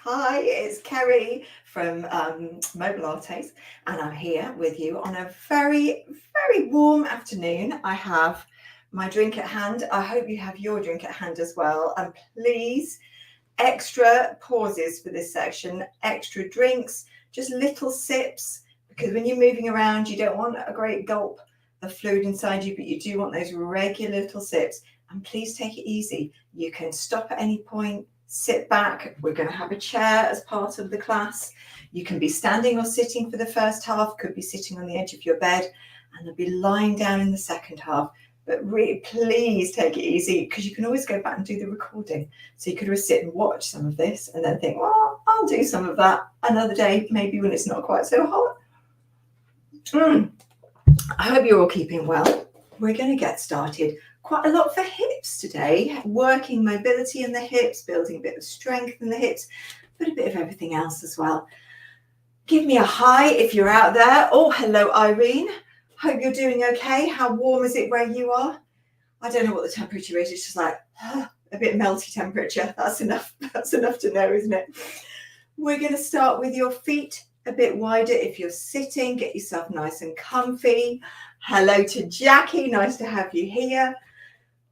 Hi, it's Kerry from Mobilates, and I'm here with you on a very, very warm afternoon. I have my drink at hand. I hope you have your drink at hand as well. And please, extra pauses for this section, extra drinks, just little sips, because when you're moving around, you don't want a great gulp of fluid inside you, but you do want those regular little sips. And please take it easy. You can stop at any point. Sit back. We're going to have a chair as part of the class. You can be standing or sitting for the first half, could be sitting on the edge of your bed, and they'll be lying down in the second half. But really, please take it easy, because you can always go back and do the recording. So you could always sit and watch some of this and then think, well, I'll do some of that another day, maybe when it's not quite so hot. I hope you're all keeping well. We're going to get started. Quite a lot for hips today, working mobility in the hips, building a bit of strength in the hips, but a bit of everything else as well. Give me a hi if you're out there. Oh, hello, Irene. Hope you're doing okay. How warm is it where you are? I don't know what the temperature is. It's just like a bit melty temperature. That's enough. That's enough to know, isn't it? We're going to start with your feet a bit wider. If you're sitting, get yourself nice and comfy. Hello to Jackie. Nice to have you here.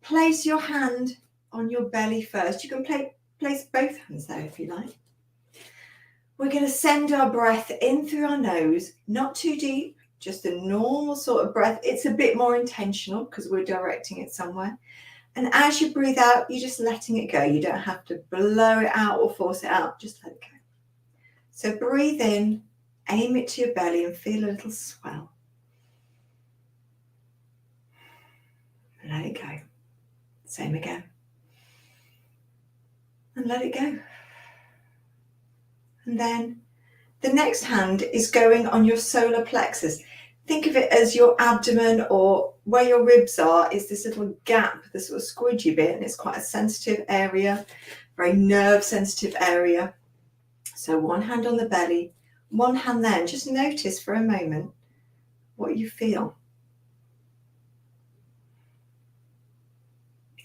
Place your hand on your belly first. You can place both hands there if you like. We're going to send our breath in through our nose, not too deep, just a normal sort of breath. It's a bit more intentional because we're directing it somewhere. And as you breathe out, you're just letting it go. You don't have to blow it out or force it out. Just let it go. So breathe in, aim it to your belly and feel a little swell. Let it go. Same again. And let it go. And then the next hand is going on your solar plexus. Think of it as your abdomen, or where your ribs are is this little gap, this sort of squidgy bit, and it's quite a sensitive area, very nerve sensitive area. So one hand on the belly, one hand there, and just notice for a moment what you feel.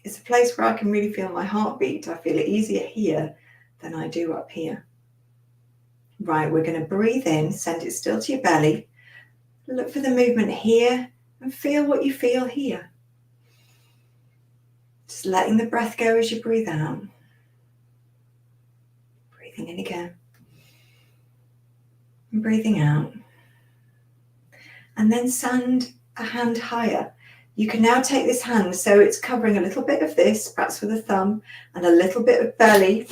It's a place where I can really feel my heartbeat. I feel it easier here than I do up here. Right, we're going to breathe in, send it still to your belly. Look for the movement here and feel what you feel here. Just letting the breath go as you breathe out. Breathing in again. And breathing out. And then send a hand higher. You can now take this hand so it's covering a little bit of this, perhaps with a thumb, and a little bit of belly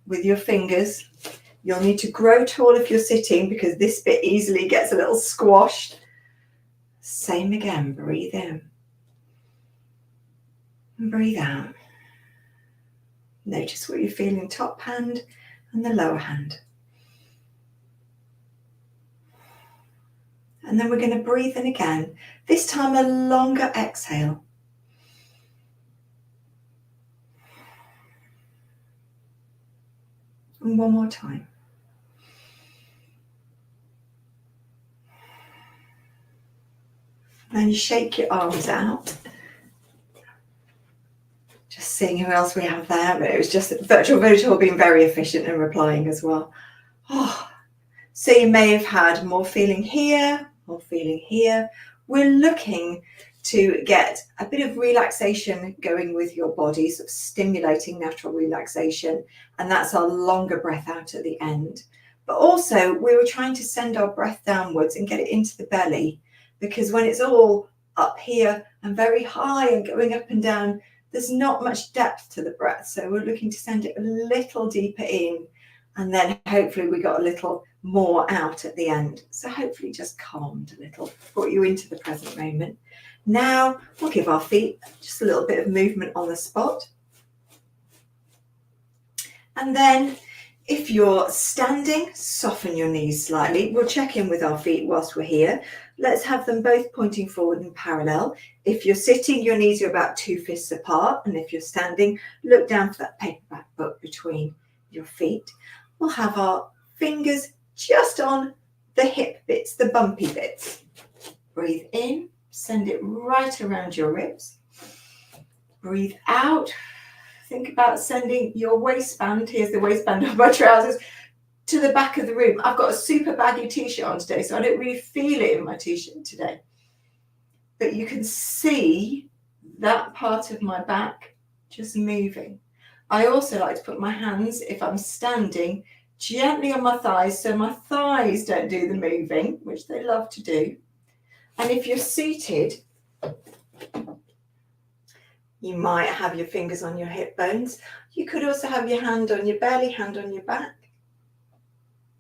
with your fingers. You'll need to grow tall if you're sitting because this bit easily gets a little squashed. Same again, breathe in. And breathe out. Notice what you feel in top hand and the lower hand. And then we're going to breathe in again. This time a longer exhale. And one more time. Then you shake your arms out. Just seeing who else we have there. But it was just virtual being very efficient and replying as well. Oh, so you may have had more feeling here, more feeling here. We're looking to get a bit of relaxation going with your body, sort of stimulating natural relaxation. And that's our longer breath out at the end. But also we were trying to send our breath downwards and get it into the belly, because when it's all up here and very high and going up and down, there's not much depth to the breath. So we're looking to send it a little deeper in, and then hopefully we got a little more out at the end. So hopefully just calmed a little, brought you into the present moment. Now we'll give our feet just a little bit of movement on the spot. And then if you're standing, soften your knees slightly. We'll check in with our feet whilst we're here. Let's have them both pointing forward and parallel. If you're sitting, your knees are about 2 fists apart. And if you're standing, look down for that paperback book between your feet. We'll have our fingers just on the hip bits, the bumpy bits. Breathe in, send it right around your ribs. Breathe out, think about sending your waistband, here's the waistband of my trousers, to the back of the room. I've got a super baggy t-shirt on today, so I don't really feel it in my t-shirt today. But you can see that part of my back just moving. I also like to put my hands, if I'm standing, gently on my thighs, so my thighs don't do the moving, which they love to do. And if you're seated, you might have your fingers on your hip bones. You could also have your hand on your belly, hand on your back.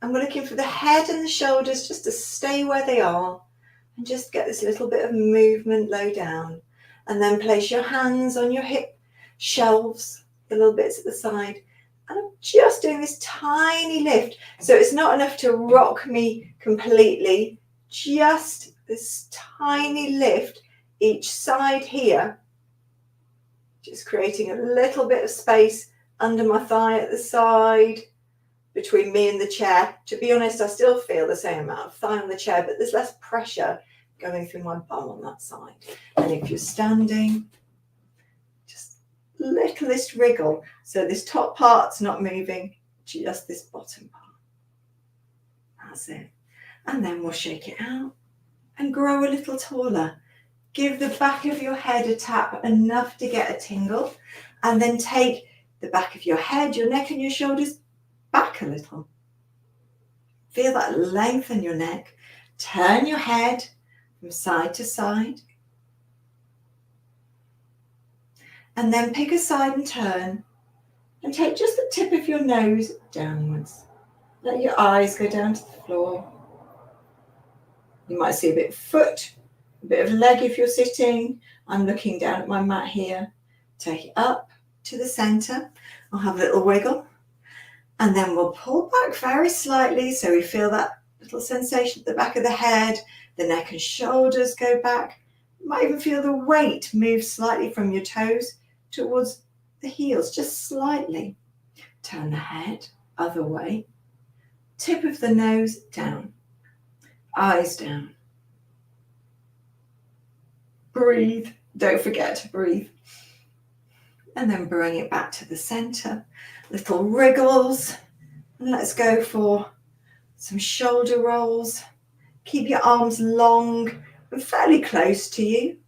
And we're looking for the head and the shoulders just to stay where they are and just get this little bit of movement low down. And then place your hands on your hip shelves, the little bits at the side. And I'm just doing this tiny lift. So it's not enough to rock me completely, just this tiny lift each side here. Just creating a little bit of space under my thigh at the side, between me and the chair. To be honest, I still feel the same amount of thigh on the chair, but there's less pressure going through my bum on that side. And if you're standing, just littlest wriggle. So this top part's not moving, just this bottom part. That's it. And then we'll shake it out and grow a little taller. Give the back of your head a tap, enough to get a tingle. And then take the back of your head, your neck and your shoulders back a little. Feel that lengthen your neck. Turn your head from side to side. And then pick a side and turn. And take just the tip of your nose downwards. Let your eyes go down to the floor. You might see a bit of foot, a bit of leg if you're sitting. I'm looking down at my mat here. Take it up to the center. I'll have a little wiggle. And then we'll pull back very slightly so we feel that little sensation at the back of the head, the neck and shoulders go back. You might even feel the weight move slightly from your toes towards the heels, just slightly. Turn the head other way. Tip of the nose down. Eyes down. Breathe. Don't forget to breathe. And then bring it back to the center. Little wriggles. And let's go for some shoulder rolls. Keep your arms long and fairly close to you.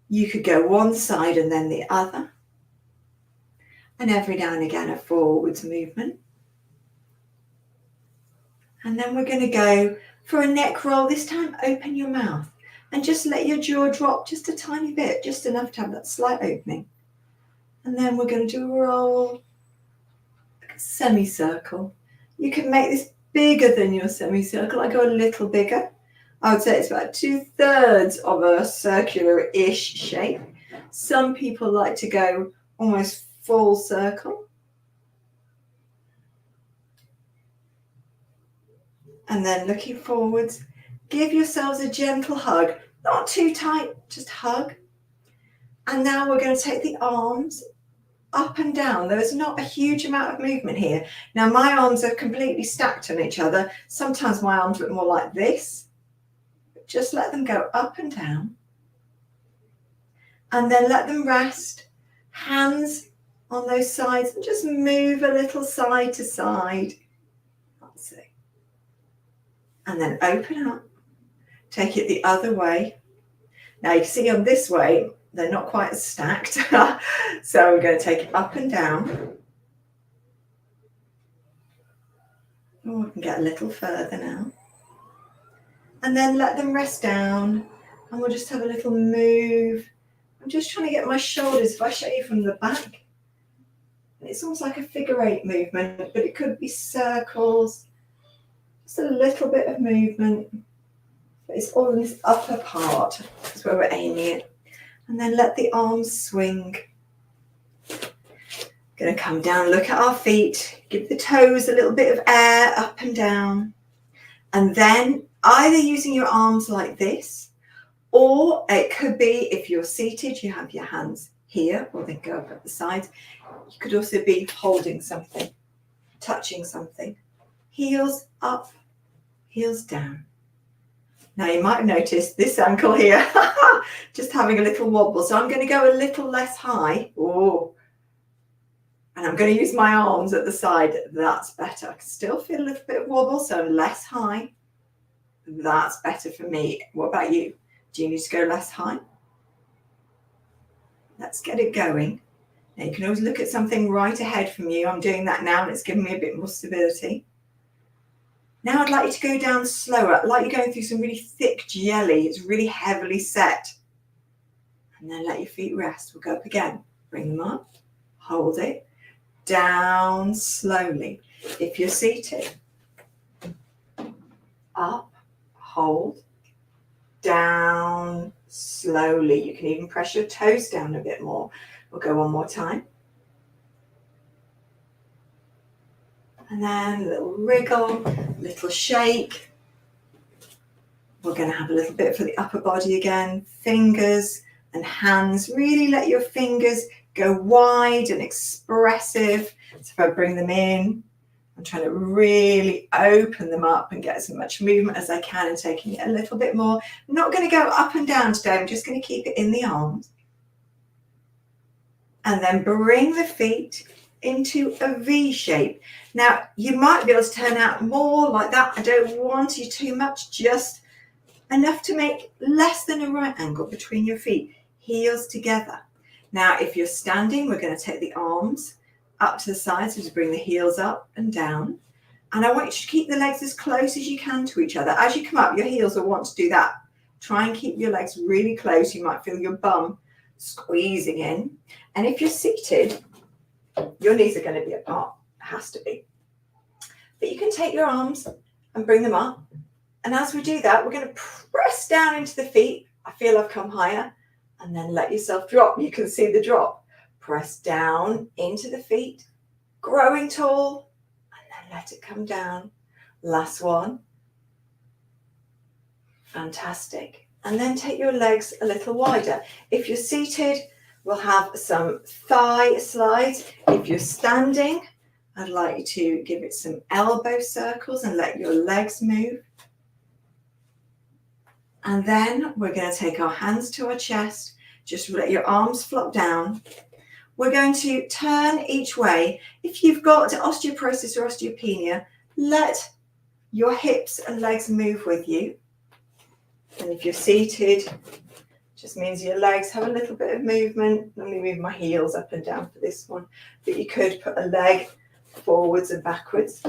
You could go one side and then the other. And every now and again a forwards movement. And then we're going to go for a neck roll. This time open your mouth and just let your jaw drop just a tiny bit, just enough to have that slight opening. And then we're going to do a roll, like a semicircle. You can make this bigger than your semicircle. I go a little bigger. I would say it's about 2/3 of a circular-ish shape. Some people like to go almost full circle. And then looking forwards, give yourselves a gentle hug. Not too tight, just hug. And now we're going to take the arms up and down. There's not a huge amount of movement here. Now my arms are completely stacked on each other. Sometimes my arms look more like this. But just let them go up and down. And then let them rest. Hands on those sides and just move a little side to side. That's it. And then open up. Take it the other way. Now you can see on this way, they're not quite as stacked. So we're going to take it up and down. Oh, we can get a little further now. And then let them rest down. And we'll just have a little move. I'm just trying to get my shoulders, if I show you from the back, it's almost like a figure 8 movement, but it could be circles. Just a little bit of movement. But it's all in this upper part. That's where we're aiming it. And then let the arms swing. Going to come down, look at our feet. Give the toes a little bit of air up and down. And then either using your arms like this, or it could be, if you're seated, you have your hands here, or they go up at the sides. You could also be holding something, touching something. Heels up, heels down. Now you might have noticed this ankle here, just having a little wobble. So I'm going to go a little less high. Oh, And I'm going to use my arms at the side. That's better. I can still feel a little bit of wobble, so less high. That's better for me. What about you? Do you need to go less high? Let's get it going. Now you can always look at something right ahead from you. I'm doing that now and it's giving me a bit more stability. Now I'd like you to go down slower. I'd like you going through some really thick jelly. It's really heavily set. And then let your feet rest. We'll go up again. Bring them up. Hold it. Down slowly. If you're seated, up, hold, down slowly. You can even press your toes down a bit more. We'll go one more time. And then a little wriggle, little shake. We're going to have a little bit for the upper body again. Fingers and hands. Really let your fingers go wide and expressive. So if I bring them in, I'm trying to really open them up and get as much movement as I can and taking it a little bit more. I'm not going to go up and down today. I'm just going to keep it in the arms. And then bring the feet into a V shape. Now, you might be able to turn out more like that. I don't want you too much, just enough to make less than a right angle between your feet, heels together. Now, if you're standing, we're going to take the arms up to the side, so to bring the heels up and down. And I want you to keep the legs as close as you can to each other. As you come up, your heels will want to do that. Try and keep your legs really close. You might feel your bum squeezing in. And if you're seated, your knees are going to be apart. It has to be. But you can take your arms and bring them up. And as we do that, we're going to press down into the feet. I feel I've come higher. And then let yourself drop. You can see the drop. Press down into the feet. Growing tall. And then let it come down. Last one. Fantastic. And then take your legs a little wider. If you're seated, we'll have some thigh slides. If you're standing, I'd like you to give it some elbow circles and let your legs move. And then we're going to take our hands to our chest. Just let your arms flop down. We're going to turn each way. If you've got osteoporosis or osteopenia, let your hips and legs move with you. And if you're seated, just means your legs have a little bit of movement. Let me move my heels up and down for this one. But you could put a leg forwards and backwards.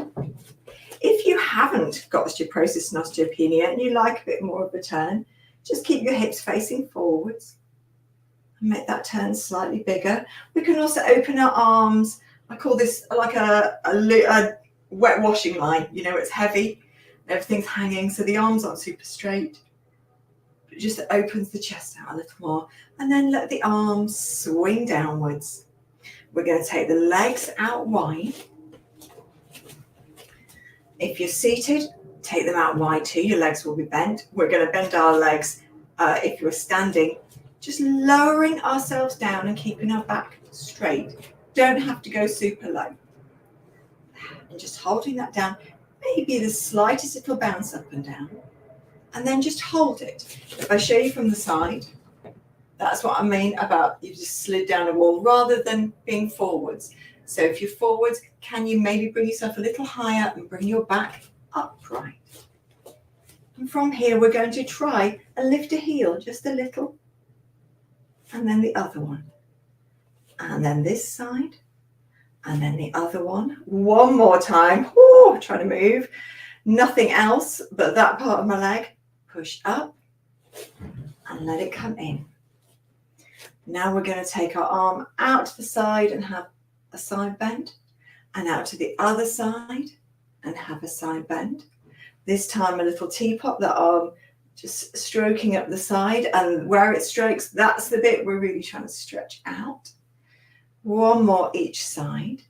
If you haven't got osteoporosis and osteopenia and you like a bit more of a turn, just keep your hips facing forwards and make that turn slightly bigger. We can also open our arms. I call this like a wet washing line. You know, it's heavy, everything's hanging, so the arms aren't super straight. It just opens the chest out a little more. And then let the arms swing downwards. We're going to take the legs out wide. If you're seated, take them out wide too. Your legs will be bent. We're going to bend our legs if you're standing, just lowering ourselves down and keeping our back straight. Don't have to go super low. And just holding that down, maybe the slightest little bounce up and down. And then just hold it. If I show you from the side, that's what I mean about you just slid down a wall rather than being forwards. So if you're forwards, can you maybe bring yourself a little higher and bring your back upright? And from here, we're going to try and lift a heel just a little. And then the other one. And then this side. And then the other one. One more time. Oh, trying to move. Nothing else but that part of my leg. Push up and let it come in. Now we're going to take our arm out to the side and have a side bend, and out to the other side and have a side bend. This time a little teapot, the arm just stroking up the side, and where it strokes, that's the bit we're really trying to stretch out. One more each side.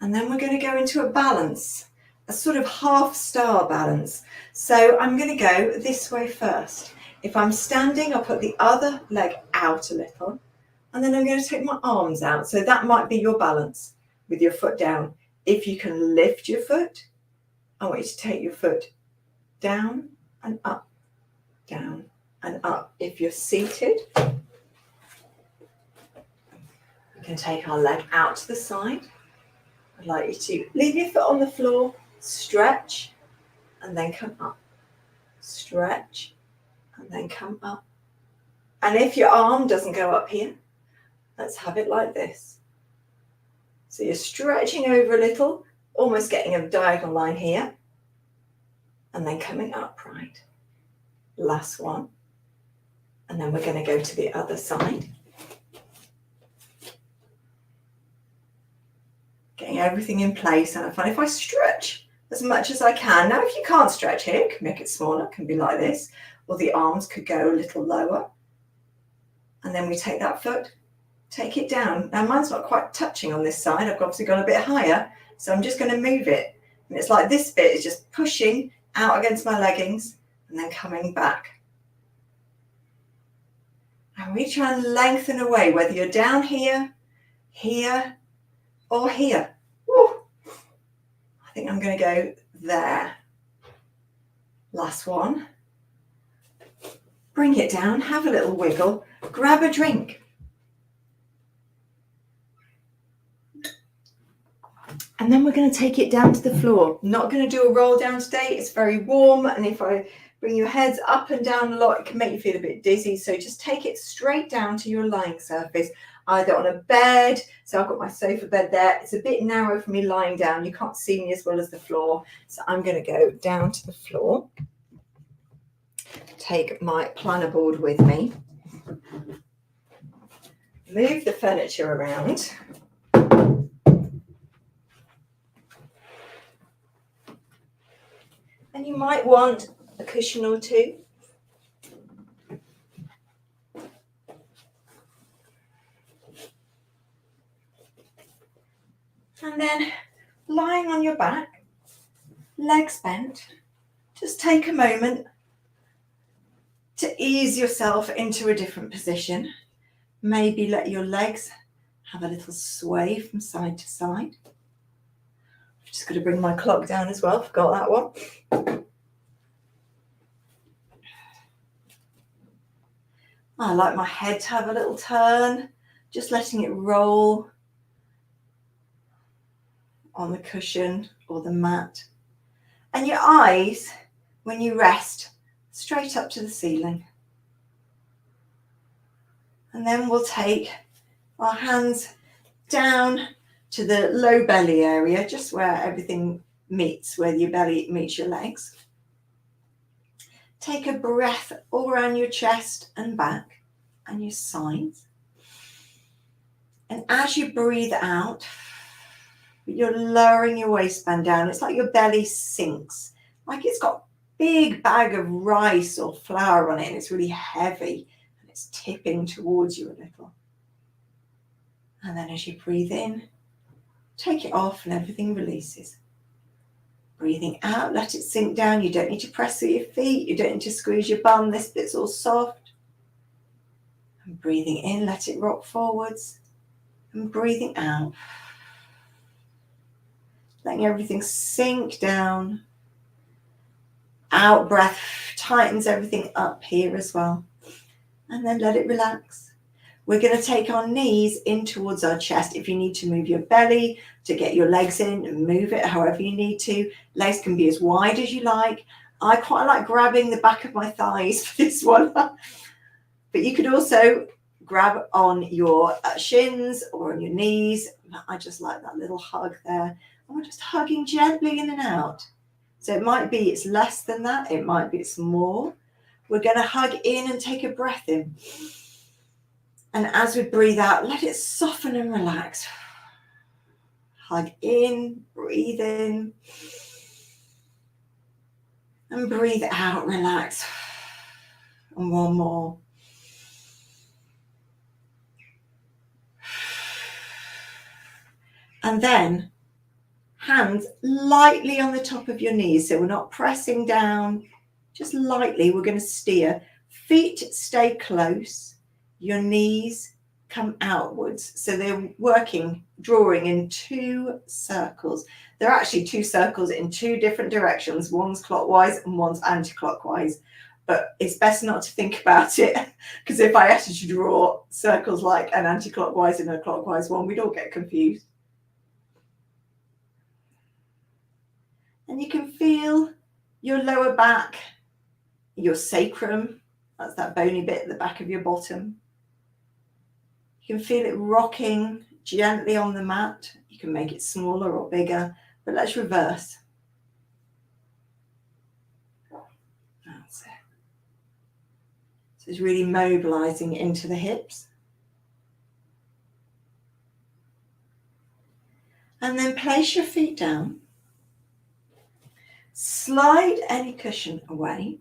And then we're going to go into a balance, a sort of half star balance. So I'm going to go this way first. If I'm standing, I'll put the other leg out a little, and then I'm going to take my arms out. So that might be your balance with your foot down. If you can lift your foot, I want you to take your foot down and up, down and up. If you're seated, we're can take our leg out to the side. I'd like you to leave your foot on the floor, stretch, and then come up. Stretch, and then come up. And if your arm doesn't go up here, let's have it like this. So you're stretching over a little, almost getting a diagonal line here, and then coming upright. Last one. And then we're going to go to the other side. Getting everything in place, and I find if I stretch as much as I can. Now, if you can't stretch here, you can make it smaller, it can be like this, or the arms could go a little lower. And then we take that foot, take it down. Now, mine's not quite touching on this side. I've obviously gone a bit higher, so I'm just going to move it. And it's like this bit is just pushing out against my leggings and then coming back. And we try and lengthen away, whether you're down here, here, or here. Woo. I think I'm going to go there. Last one. Bring it down, have a little wiggle, grab a drink. And then we're going to take it down to the floor. Not going to do a roll down today. It's very warm. And if I bring your heads up and down a lot, it can make you feel a bit dizzy. So just take it straight down to your lying surface, either on a bed. So I've got my sofa bed there. It's a bit narrow for me lying down. You can't see me as well as the floor. So I'm going to go down to the floor. Take my planner board with me. Move the furniture around. And you might want a cushion or two. And then lying on your back, legs bent, just take a moment to ease yourself into a different position. Maybe let your legs have a little sway from side to side. I'm just going to bring my clock down as well, forgot that one. I like my head to have a little turn, just letting it roll on the cushion or the mat. And your eyes, when you rest, straight up to the ceiling. And then we'll take our hands down to the low belly area, just where everything meets, where your belly meets your legs. Take a breath all around your chest and back and your sides. And as you breathe out, you're lowering your waistband down. It's like your belly sinks, like it's got a big bag of rice or flour on it, and it's really heavy and it's tipping towards you a little. And then as you breathe in, take it off and everything releases. Breathing out, let it sink down. You don't need to press through your feet. You don't need to squeeze your bum. This bit's all soft. And breathing in, let it rock forwards. And breathing out, letting everything sink down. Out breath tightens everything up here as well. And then let it relax. We're going to take our knees in towards our chest. If you need to move your belly to get your legs in, and move it however you need to. Legs can be as wide as you like. I quite like grabbing the back of my thighs for this one. But you could also grab on your shins or on your knees. I just like that little hug there. And we're just hugging gently in and out. So it might be it's less than that. It might be it's more. We're going to hug in and take a breath in. And as we breathe out, let it soften and relax. Hug in, breathe in. And breathe out, relax. And one more. And then hands lightly on the top of your knees. So we're not pressing down, just lightly. We're going to steer. Feet stay close. Your knees come outwards. So they're drawing in two circles. They're actually two circles in two different directions. One's clockwise and one's anti-clockwise. but it's best not to think about it, because if I asked you to draw circles like an anti-clockwise and a clockwise one, we'd all get confused. And you can feel your lower back, your sacrum, that's that bony bit at the back of your bottom. You can feel it rocking gently on the mat. You can make it smaller or bigger, but let's reverse. That's it. So it's really mobilizing into the hips. And then place your feet down. Slide any cushion away.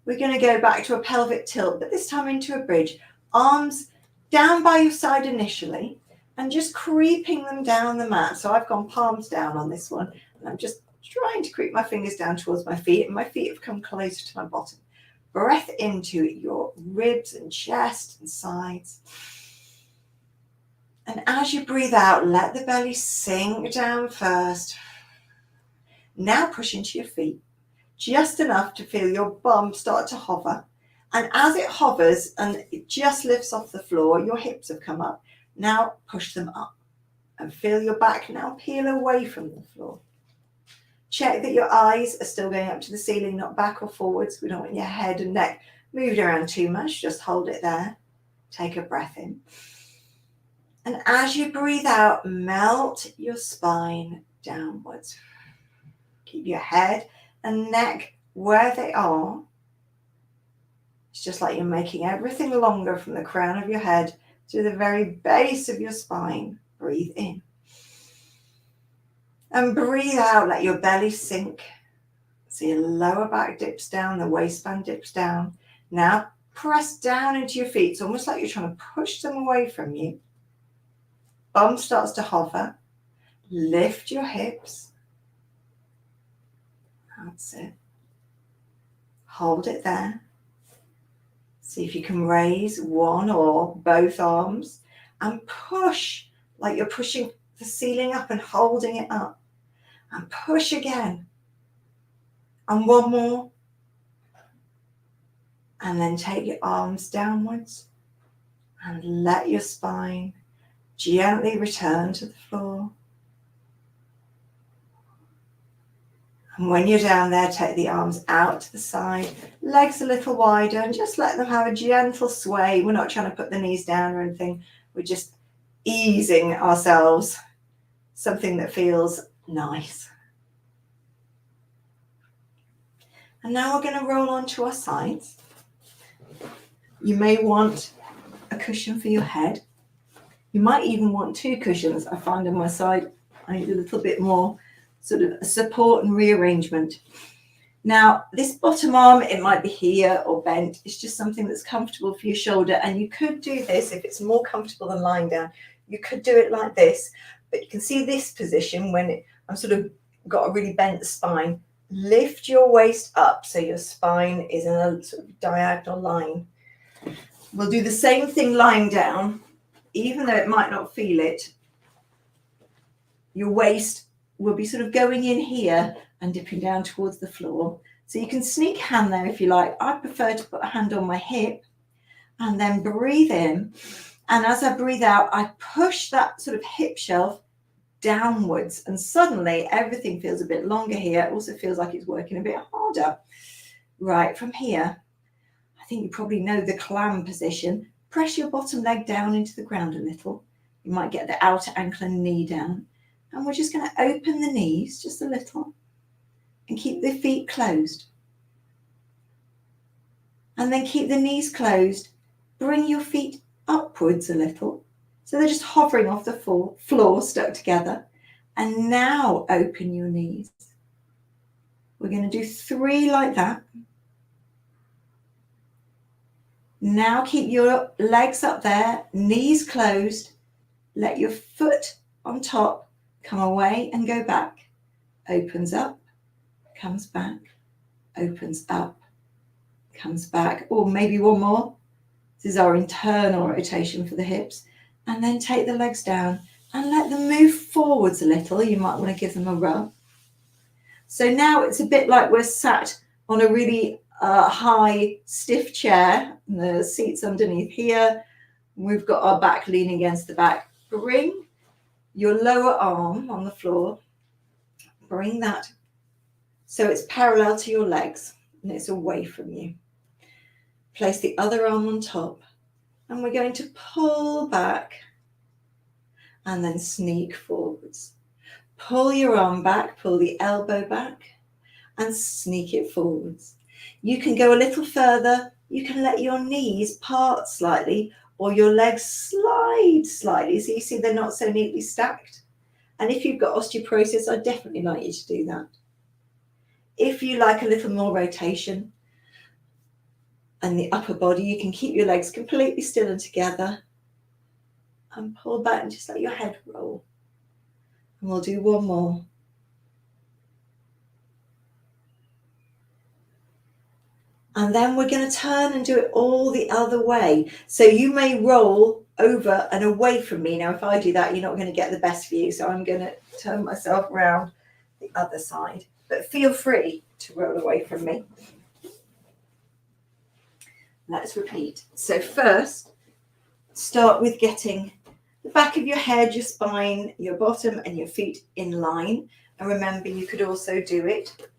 We're going to go back to a pelvic tilt, but this time into a bridge. Arms down by your side initially, and just creeping them down the mat. So I've gone palms down on this one, and I'm just trying to creep my fingers down towards my feet, and my feet have come closer to my bottom. Breath into your ribs and chest and sides. And as you breathe out, let the belly sink down first. Now push into your feet, just enough to feel your bum start to hover. And as it hovers and it just lifts off the floor, your hips have come up. Now push them up and feel your back now peel away from the floor. Check that your eyes are still going up to the ceiling, not back or forwards. We don't want your head and neck moved around too much. Just hold it there. Take a breath in. And as you breathe out, melt your spine downwards. Keep your head and neck where they are. It's just like you're making everything longer from the crown of your head to the very base of your spine. Breathe in. And breathe out, let your belly sink. So your lower back dips down, the waistband dips down. Now press down into your feet. It's almost like you're trying to push them away from you. Bum starts to hover. Lift your hips. That's it. Hold it there. See if you can raise one or both arms and push like you're pushing the ceiling up and holding it up. And push again. And one more. And then take your arms downwards and let your spine gently return to the floor. And when you're down there, take the arms out to the side, legs a little wider, and just let them have a gentle sway. We're not trying to put the knees down or anything. We're just easing ourselves, something that feels nice. And now we're going to roll onto our sides. You may want a cushion for your head. You might even want two cushions. I find on my side, I need a little bit more sort of support and rearrangement. Now, this bottom arm, it might be here or bent. It's just something that's comfortable for your shoulder. And you could do this if it's more comfortable than lying down. You could do it like this, but you can see this position when I'm sort of got a really bent spine. Lift your waist up so your spine is in a sort of diagonal line. We'll do the same thing lying down, even though it might not feel it. Your waist will be sort of going in here and dipping down towards the floor. So you can sneak hand there if you like. I prefer to put a hand on my hip and then breathe in. And as I breathe out, I push that sort of hip shelf downwards, and suddenly everything feels a bit longer here. It also feels like it's working a bit harder. Right, from here, I think you probably know the clam position. Press your bottom leg down into the ground a little. You might get the outer ankle and knee down. And we're just going to open the knees just a little and keep the feet closed. And then keep the knees closed. Bring your feet upwards a little. So they're just hovering off the floor, stuck together. And now open your knees. We're going to do 3 like that. Now keep your legs up there, knees closed. Let your foot on top come away and go back. Opens up, comes back, opens up, comes back. Or maybe one more. This is our internal rotation for the hips. And then take the legs down and let them move forwards a little. You might want to give them a rub. So now it's a bit like we're sat on a really high, stiff chair. And the seat's underneath here. We've got our back leaning against the back. Bring your lower arm on the floor. Bring that so it's parallel to your legs and it's away from you. Place the other arm on top and we're going to pull back and then sneak forwards. Pull your arm back, pull the elbow back and sneak it forwards. You can go a little further. You can let your knees part slightly or your legs slide slightly. So you see they're not so neatly stacked. And if you've got osteoporosis, I'd definitely like you to do that. If you like a little more rotation and the upper body, you can keep your legs completely still and together and pull back and just let your head roll. And we'll do one more. And then we're going to turn and do it all the other way. So you may roll over and away from me. Now, if I do that, you're not going to get the best view. So I'm going to turn myself around the other side. But feel free to roll away from me. Let's repeat. So first, start with getting the back of your head, your spine, your bottom and your feet in line. And remember, you could also do it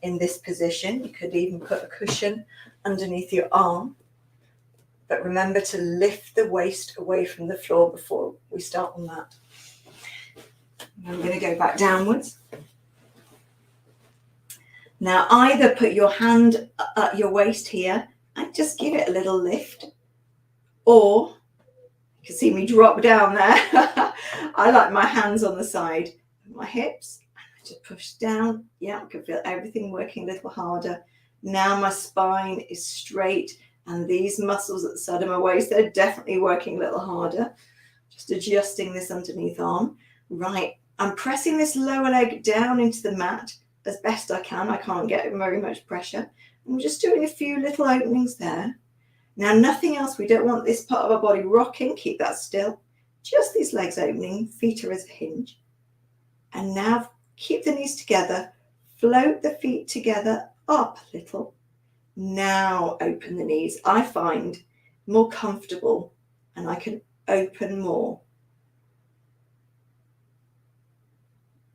in this position. You could even put a cushion underneath your arm. But remember to lift the waist away from the floor before we start on that. I'm going to go back downwards. Now either put your hand at your waist here and just give it a little lift, or you can see me drop down there. I like my hands on the side of my hips. I just push down. Yeah, I can feel everything working a little harder. Now my spine is straight and these muscles at the side of my waist, they're definitely working a little harder. Just adjusting this underneath arm. Right, I'm pressing this lower leg down into the mat as best I can. I can't get very much pressure. I'm just doing a few little openings there. Now, nothing else. We don't want this part of our body rocking. Keep that still. Just these legs opening. Feet are as a hinge. And now keep the knees together. Float the feet together up a little. Now open the knees. I find more comfortable and I can open more.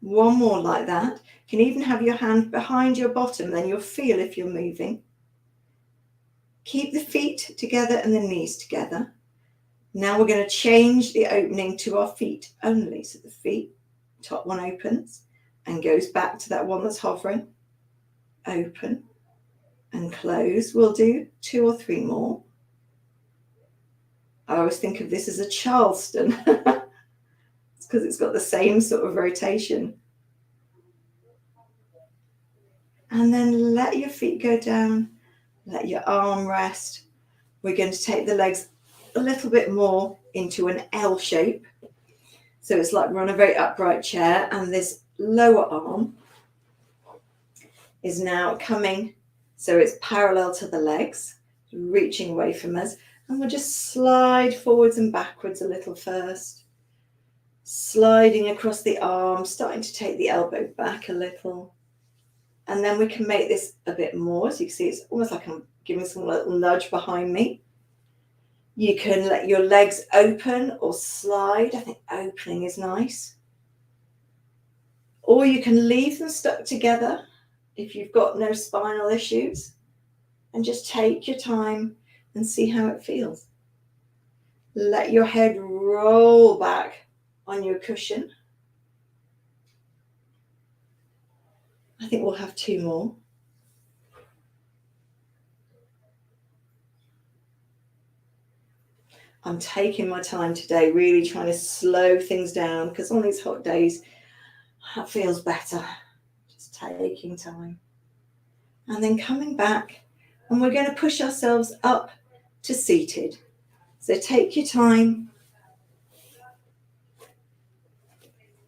One more like that. You can even have your hand behind your bottom, then you'll feel if you're moving. Keep the feet together and the knees together. Now we're going to change the opening to our feet only. So the feet, top one opens and goes back to that one that's hovering. Open and close. We'll do 2 or 3 more. I always think of this as a Charleston. It's because it's got the same sort of rotation. And then let your feet go down. Let your arm rest. We're going to take the legs a little bit more into an L shape. So it's like we're on a very upright chair and this lower arm is now coming. So it's parallel to the legs, reaching away from us. And we'll just slide forwards and backwards a little first. Sliding across the arm, starting to take the elbow back a little. And then we can make this a bit more. So you can see it's almost like I'm giving some little nudge behind me. You can let your legs open or slide. I think opening is nice. Or you can leave them stuck together if you've got no spinal issues. And just take your time and see how it feels. Let your head roll back on your cushion. I think we'll have 2 more. I'm taking my time today, really trying to slow things down because on these hot days, that feels better. Just taking time. And then coming back, and we're going to push ourselves up to seated. So take your time.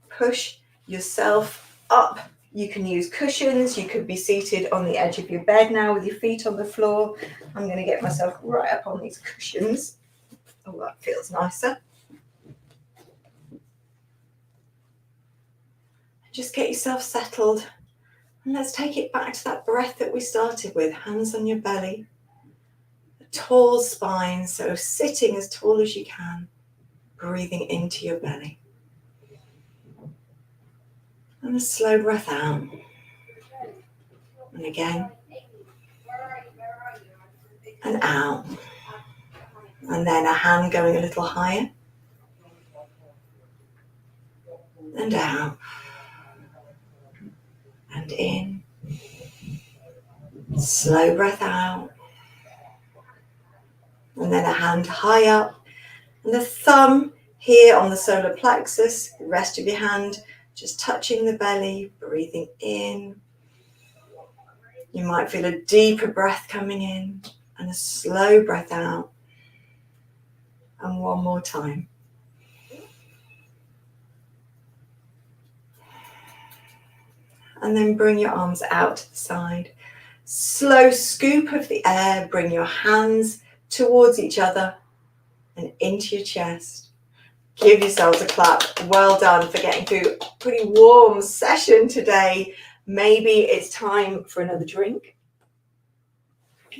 Push yourself up. You can use cushions. You could be seated on the edge of your bed now with your feet on the floor. I'm going to get myself right up on these cushions. Oh, that feels nicer. Just get yourself settled And let's take it back to that breath that we started with. Hands on your belly. A tall spine, so sitting as tall as you can. Breathing into your belly. And a slow breath out. And again. And out. And then a hand going a little higher. And out. And in. Slow breath out. And then a hand high up. And the thumb here on the solar plexus. The rest of your hand just touching the belly. Breathing in. You might feel a deeper breath coming in. And a slow breath out. And one more time. And then bring your arms out to the side. Slow scoop of the air. Bring your hands towards each other and into your chest. Give yourselves a clap. Well done for getting through a pretty warm session today. Maybe it's time for another drink.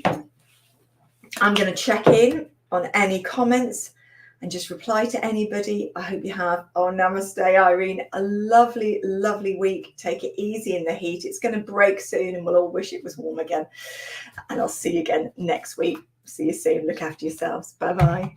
I'm going to check in on any comments and just reply to anybody. I hope you have. Oh, namaste, Irene. A lovely, lovely week. Take it easy in the heat. It's going to break soon and we'll all wish it was warm again. And I'll see you again next week. See you soon. Look after yourselves. Bye-bye.